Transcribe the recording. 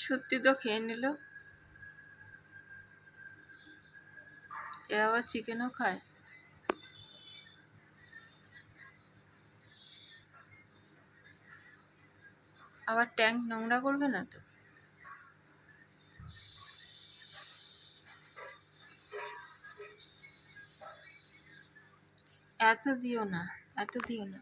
সত্যি তো খেয়ে নিল। এরা আবার চিকেনও খায়। আবার ট্যাঙ্ক নোংরা করবে না তো? এত দিও না, এত দিও না।